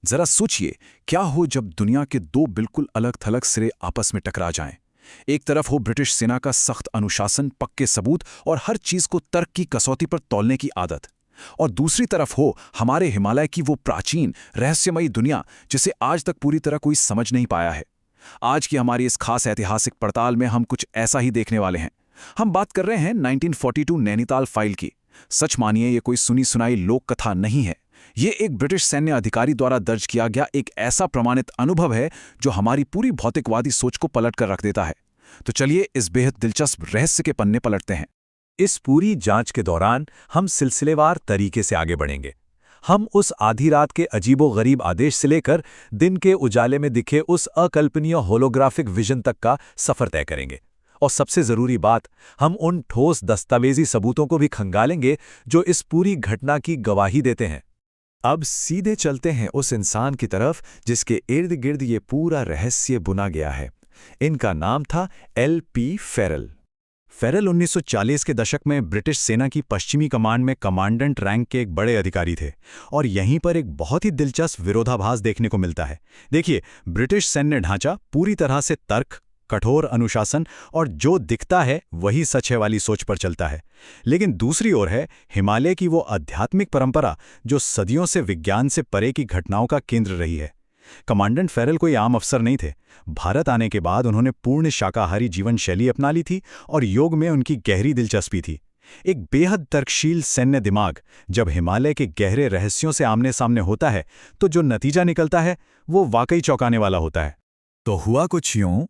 जरा सोचिए, क्या हो जब दुनिया के दो बिल्कुल अलग थलग सिरे आपस में टकरा जाएं। एक तरफ हो ब्रिटिश सेना का सख्त अनुशासन, पक्के सबूत और हर चीज को तर्क की कसौटी पर तौलने की आदत, और दूसरी तरफ हो हमारे हिमालय की वो प्राचीन रहस्यमयी दुनिया जिसे आज तक पूरी तरह कोई समझ नहीं पाया है। आज की हमारी इस खास ऐतिहासिक पड़ताल में हम कुछ ऐसा ही देखने वाले हैं। हम बात कर रहे हैं 1942 नैनीताल फाइल की। सच मानिए, ये कोई सुनी सुनाई लोक कथा नहीं है। ये एक ब्रिटिश सैन्य अधिकारी द्वारा दर्ज किया गया एक ऐसा प्रमाणित अनुभव है जो हमारी पूरी भौतिकवादी सोच को पलट कर रख देता है। तो चलिए इस बेहद दिलचस्प रहस्य के पन्ने पलटते हैं। इस पूरी जांच के दौरान हम सिलसिलेवार तरीके से आगे बढ़ेंगे। हम उस आधी रात के अजीबोगरीब आदेश से लेकर दिन के उजाले में दिखे उस अकल्पनीय होलोग्राफिक विजन तक का सफर तय करेंगे। और सबसे जरूरी बात, हम उन ठोस दस्तावेजी सबूतों को भी खंगालेंगे जो इस पूरी घटना की गवाही देते हैं। अब सीधे चलते हैं उस इंसान की तरफ जिसके इर्द गिर्द ये पूरा रहस्य बुना गया है। इनका नाम था L.P. फेरल। फेरल 1940 के दशक में ब्रिटिश सेना की पश्चिमी कमांड में कमांडेंट रैंक के एक बड़े अधिकारी थे, और यहीं पर एक बहुत ही दिलचस्प विरोधाभास देखने को मिलता है। देखिए, ब्रिटिश सैन्य ढांचा पूरी तरह से तर्क, कठोर अनुशासन और जो दिखता है वही सच है वाली सोच पर चलता है। लेकिन दूसरी ओर है हिमालय की वो आध्यात्मिक परंपरा जो सदियों से विज्ञान से परे की घटनाओं का केंद्र रही है। कमांडेंट फेरल कोई आम अफसर नहीं थे। भारत आने के बाद उन्होंने पूर्ण शाकाहारी जीवन शैली अपना ली थी और योग में उनकी गहरी दिलचस्पी थी। एक बेहद तर्कशील सैन्य दिमाग जब हिमालय के गहरे रहस्यों से आमने सामने होता है तो जो नतीजा निकलता है वो वाकई चौंकाने वाला होता है। तो हुआ कुछ यूं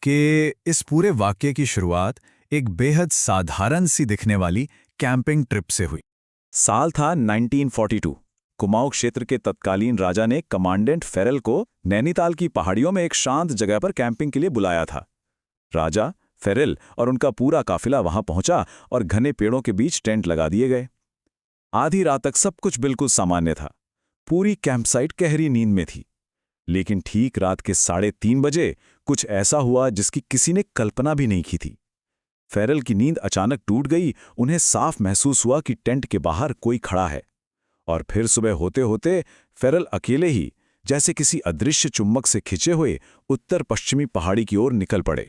कि इस पूरे वाक्य की शुरुआत एक बेहद साधारण सी दिखने वाली कैंपिंग ट्रिप से हुई। साल था 1942। कुमाऊं क्षेत्र के तत्कालीन राजा ने कमांडेंट फेरल को नैनीताल की पहाड़ियों में एक शांत जगह पर कैंपिंग के लिए बुलाया था। राजा, फेरल और उनका पूरा काफिला वहां पहुंचा और घने पेड़ों के बीच टेंट लगा दिए गए। आधी रात तक सब कुछ बिल्कुल सामान्य था। पूरी कैंपसाइट गहरी नींद में थी। लेकिन ठीक रात के 3:30 बजे कुछ ऐसा हुआ जिसकी किसी ने कल्पना भी नहीं की थी। फेरल की नींद अचानक टूट गई। उन्हें साफ महसूस हुआ कि टेंट के बाहर कोई खड़ा है। और फिर सुबह होते होते फेरल अकेले ही, जैसे किसी अदृश्य चुम्बक से खिंचे हुए, उत्तर पश्चिमी पहाड़ी की ओर निकल पड़े।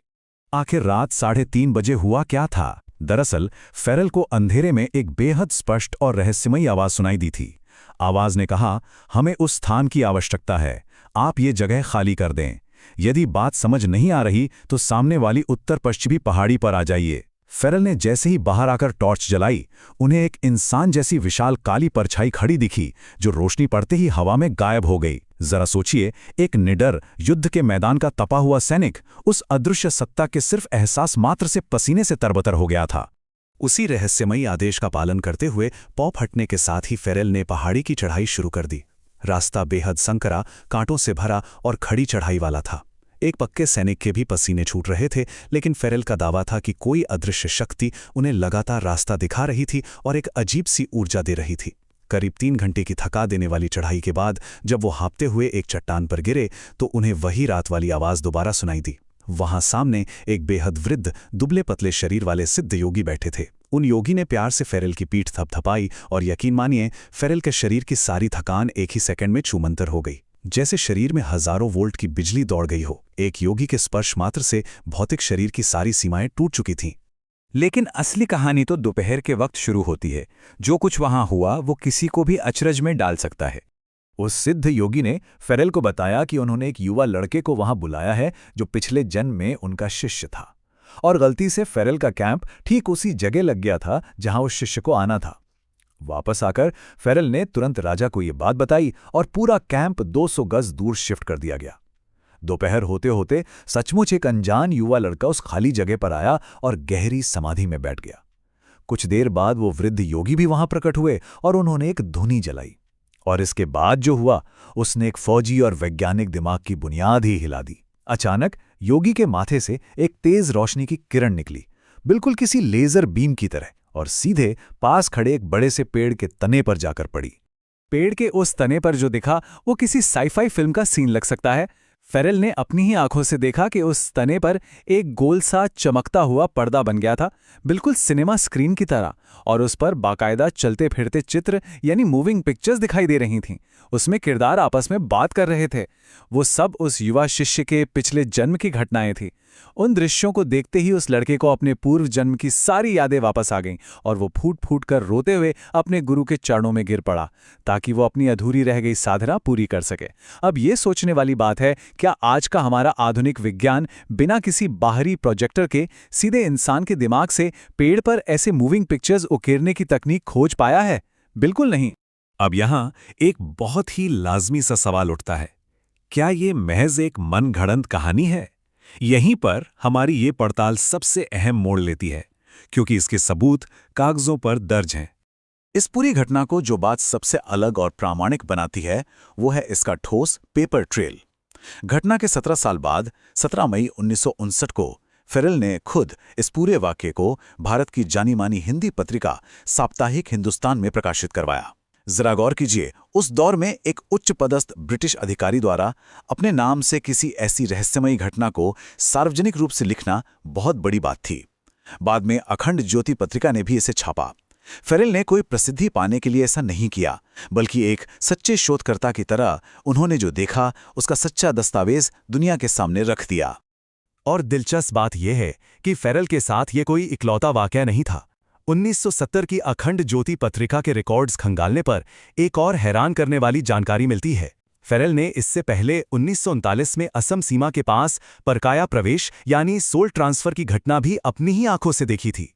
आखिर रात 3:30 बजे हुआ क्या था? दरअसल फेरल को अंधेरे में एक बेहद स्पष्ट और रहस्यमयी आवाज सुनाई दी थी। आवाज ने कहा, हमें उस स्थान की आवश्यकता है, आप ये जगह खाली कर दें। यदि बात समझ नहीं आ रही तो सामने वाली उत्तर पश्चिमी पहाड़ी पर आ जाइए। फेरल ने जैसे ही बाहर आकर टॉर्च जलाई, उन्हें एक इंसान जैसी विशाल काली परछाई खड़ी दिखी जो रोशनी पड़ते ही हवा में गायब हो गई। जरा सोचिए, एक निडर, युद्ध के मैदान का तपा हुआ सैनिक उस अदृश्य सत्ता के सिर्फ एहसास मात्र से पसीने से तरबतर हो गया था। उसी रहस्यमयी आदेश का पालन करते हुए पौ फटने के साथ ही फेरल ने पहाड़ी की चढ़ाई शुरू कर दी। रास्ता बेहद संकरा, कांटों से भरा और खड़ी चढ़ाई वाला था। एक पक्के सैनिक के भी पसीने छूट रहे थे, लेकिन फेरल का दावा था कि कोई अदृश्य शक्ति उन्हें लगातार रास्ता दिखा रही थी और एक अजीब सी ऊर्जा दे रही थी। करीब 3 घंटे की थका देने वाली चढ़ाई के बाद जब वो हाँपते हुए एक चट्टान पर गिरे तो उन्हें वही रात वाली आवाज दोबारा सुनाई दी। वहां सामने एक बेहद वृद्ध, दुबले पतले शरीर वाले सिद्ध योगी बैठे थे। उन योगी ने प्यार से फेरल की पीठ थपथपाई और यकीन मानिए, फेरल के शरीर की सारी थकान एक ही सेकंड में छूमंतर हो गई। जैसे शरीर में हजारों वोल्ट की बिजली दौड़ गई हो। एक योगी के स्पर्श मात्र से भौतिक शरीर की सारी सीमाएं टूट चुकी थीं। लेकिन असली कहानी तो दोपहर के वक्त शुरू होती है। जो कुछ वहां हुआ वो किसी को भी अचरज में डाल सकता है। उस सिद्ध योगी ने फेरल को बताया कि उन्होंने एक युवा लड़के को वहां बुलाया है जो पिछले जन्म में उनका शिष्य था, और गलती से फेरल का कैंप ठीक उसी जगह लग गया था जहां उस शिष्य को आना था। वापस आकर फेरल ने तुरंत राजा को यह बात बताई और पूरा कैंप 200 गज दूर शिफ्ट कर दिया गया। दोपहर होते होते सचमुच एक अनजान युवा लड़का उस खाली जगह पर आया और गहरी समाधि में बैठ गया। कुछ देर बाद वो वृद्ध योगी भी वहां प्रकट हुए और उन्होंने एक धुनी जलाई। और इसके बाद जो हुआ, उसने एक फौजी और वैज्ञानिक दिमाग की बुनियाद ही हिला दी। अचानक योगी के माथे से एक तेज रोशनी की किरण निकली, बिल्कुल किसी लेजर बीम की तरह, और सीधे पास खड़े एक बड़े से पेड़ के तने पर जाकर पड़ी। पेड़ के उस तने पर जो दिखा वो किसी साईफाई फिल्म का सीन लग सकता है। फेरेल ने अपनी ही आंखों से देखा कि उस तने पर एक गोल सा चमकता हुआ पर्दा बन गया था, बिल्कुल सिनेमा स्क्रीन की तरह, और उस पर बाकायदा चलते फिरते चित्र यानी मूविंग पिक्चर्स दिखाई दे रही थीं। उसमें किरदार आपस में बात कर रहे थे। वो सब उस युवा शिष्य के पिछले जन्म की घटनाएं थीं। उन दृश्यों को देखते ही उस लड़के को अपने पूर्व जन्म की सारी यादें वापस आ गईं और वो फूट फूट कर रोते हुए अपने गुरु के चरणों में गिर पड़ा, ताकि वो अपनी अधूरी रह गई साधना पूरी कर सके। अब ये सोचने वाली बात है, क्या आज का हमारा आधुनिक विज्ञान बिना किसी बाहरी प्रोजेक्टर के सीधे इंसान के दिमाग से पेड़ पर ऐसे मूविंग पिक्चर्स उकेरने की तकनीक खोज पाया है? बिल्कुल नहीं। अब यहां एक बहुत ही लाजमी सा सवाल उठता है, क्या ये महज एक मनगढ़ंत कहानी है? यहीं पर हमारी ये पड़ताल सबसे अहम मोड़ लेती है, क्योंकि इसके सबूत कागजों पर दर्ज हैं। इस पूरी घटना को जो बात सबसे अलग और प्रामाणिक बनाती है, वो है इसका ठोस पेपर ट्रेल। घटना के 17 साल बाद 17 मई 1959 को फेरेल ने खुद इस पूरे वाक़ये को भारत की जानी मानी हिंदी पत्रिका साप्ताहिक हिंदुस्तान में प्रकाशित करवाया। जरा गौर कीजिए, उस दौर में एक उच्च पदस्थ ब्रिटिश अधिकारी द्वारा अपने नाम से किसी ऐसी रहस्यमयी घटना को सार्वजनिक रूप से लिखना बहुत बड़ी बात थी। बाद में अखंड ज्योति पत्रिका ने भी इसे छापा। फेरेल ने कोई प्रसिद्धि पाने के लिए ऐसा नहीं किया, बल्कि एक सच्चे शोधकर्ता की तरह उन्होंने जो देखा उसका सच्चा दस्तावेज दुनिया के सामने रख दिया। और दिलचस्प बात यह है कि फेरेल के साथ ये कोई इकलौता वाकया नहीं था। 1970 की अखंड ज्योति पत्रिका के रिकॉर्ड्स खंगालने पर एक और हैरान करने वाली जानकारी मिलती है। फेरेल ने इससे पहले 1939 में असम सीमा के पास परकाया प्रवेश यानी सोल ट्रांसफर की घटना भी अपनी ही आंखों से देखी थी।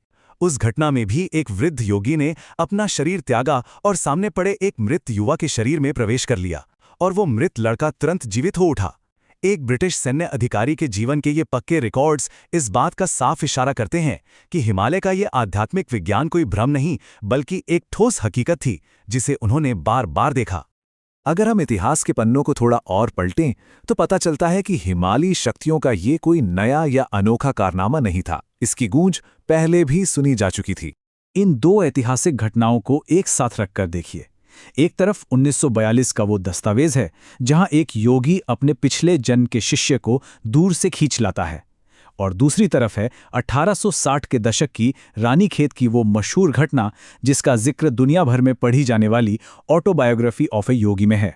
उस घटना में भी एक वृद्ध योगी ने अपना शरीर त्यागा और सामने पड़े एक मृत युवा के शरीर में प्रवेश कर लिया, और वो मृत लड़का तुरंत जीवित हो उठा। एक ब्रिटिश सैन्य अधिकारी के जीवन के ये पक्के रिकॉर्ड्स इस बात का साफ इशारा करते हैं कि हिमालय का ये आध्यात्मिक विज्ञान कोई भ्रम नहीं, बल्कि एक ठोस हकीकत थी जिसे उन्होंने बार बार देखा। अगर हम इतिहास के पन्नों को थोड़ा और पलटें तो पता चलता है कि हिमालयी शक्तियों का ये कोई नया या अनोखा कारनामा नहीं था। इसकी गूंज पहले भी सुनी जा चुकी थी। इन दो ऐतिहासिक घटनाओं को एक साथ रखकर देखिए। एक तरफ 1942 का वो दस्तावेज है जहां एक योगी अपने पिछले जन्म के शिष्य को दूर से खींच लाता है, और दूसरी तरफ है 1860 के दशक की रानीखेत की वो मशहूर घटना जिसका जिक्र दुनिया भर में पढ़ी जाने वाली ऑटोबायोग्राफी ऑफ ए योगी में है।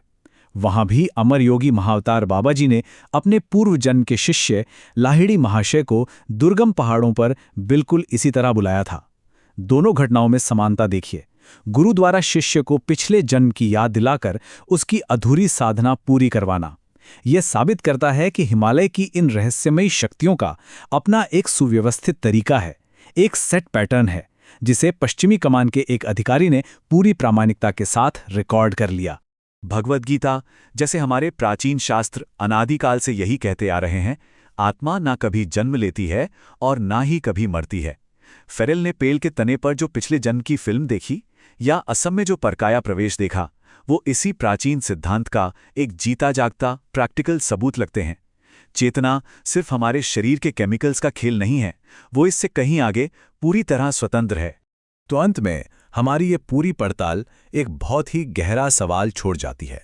वहां भी अमर योगी महाअवतार बाबा जी ने अपने पूर्व जन्म के शिष्य लाहिड़ी महाशय को दुर्गम पहाड़ों पर बिल्कुल इसी तरह बुलाया था। दोनों घटनाओं में समानता देखिए। गुरु द्वारा शिष्य को पिछले जन्म की याद दिलाकर उसकी अधूरी साधना पूरी करवाना, यह साबित करता है कि हिमालय की इन रहस्यमयी शक्तियों का अपना एक सुव्यवस्थित तरीका है, एक सेट पैटर्न है, जिसे पश्चिमी कमान के एक अधिकारी ने पूरी प्रामाणिकता के साथ रिकॉर्ड कर लिया। भगवद गीता जैसे हमारे प्राचीन शास्त्र अनादिकाल से यही कहते आ रहे हैं, आत्मा ना कभी जन्म लेती है और ना ही कभी मरती है। फेरेल ने पेड़ के तने पर जो पिछले जन्म की फिल्म देखी या असम में जो परकाया प्रवेश देखा, वो इसी प्राचीन सिद्धांत का एक जीता जागता प्रैक्टिकल सबूत लगते हैं। चेतना सिर्फ हमारे शरीर के केमिकल्स का खेल नहीं है, वो इससे कहीं आगे पूरी तरह स्वतंत्र है। तो अंत में हमारी ये पूरी पड़ताल एक बहुत ही गहरा सवाल छोड़ जाती है।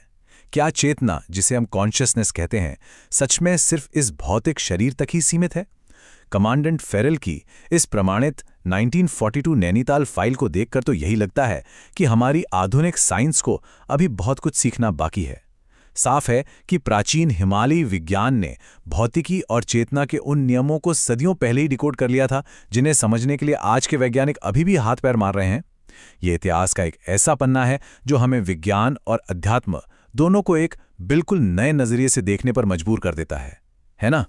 क्या चेतना, जिसे हम कॉन्शियसनेस कहते हैं, सच में सिर्फ इस भौतिक शरीर तक ही सीमित है? कमांडेंट फेरेल की इस प्रमाणित 1942 नैनीताल फाइल को देखकर तो यही लगता है कि हमारी आधुनिक साइंस को अभी बहुत कुछ सीखना बाकी है। साफ है कि प्राचीन हिमालयी विज्ञान ने भौतिकी और चेतना के उन नियमों को सदियों पहले ही डिकोड कर लिया था, जिन्हें समझने के लिए आज के वैज्ञानिक अभी भी हाथ पैर मार रहे हैं। ये इतिहास का एक ऐसा पन्ना है जो हमें विज्ञान और अध्यात्म दोनों को एक बिल्कुल नए नजरिए से देखने पर मजबूर कर देता है ना?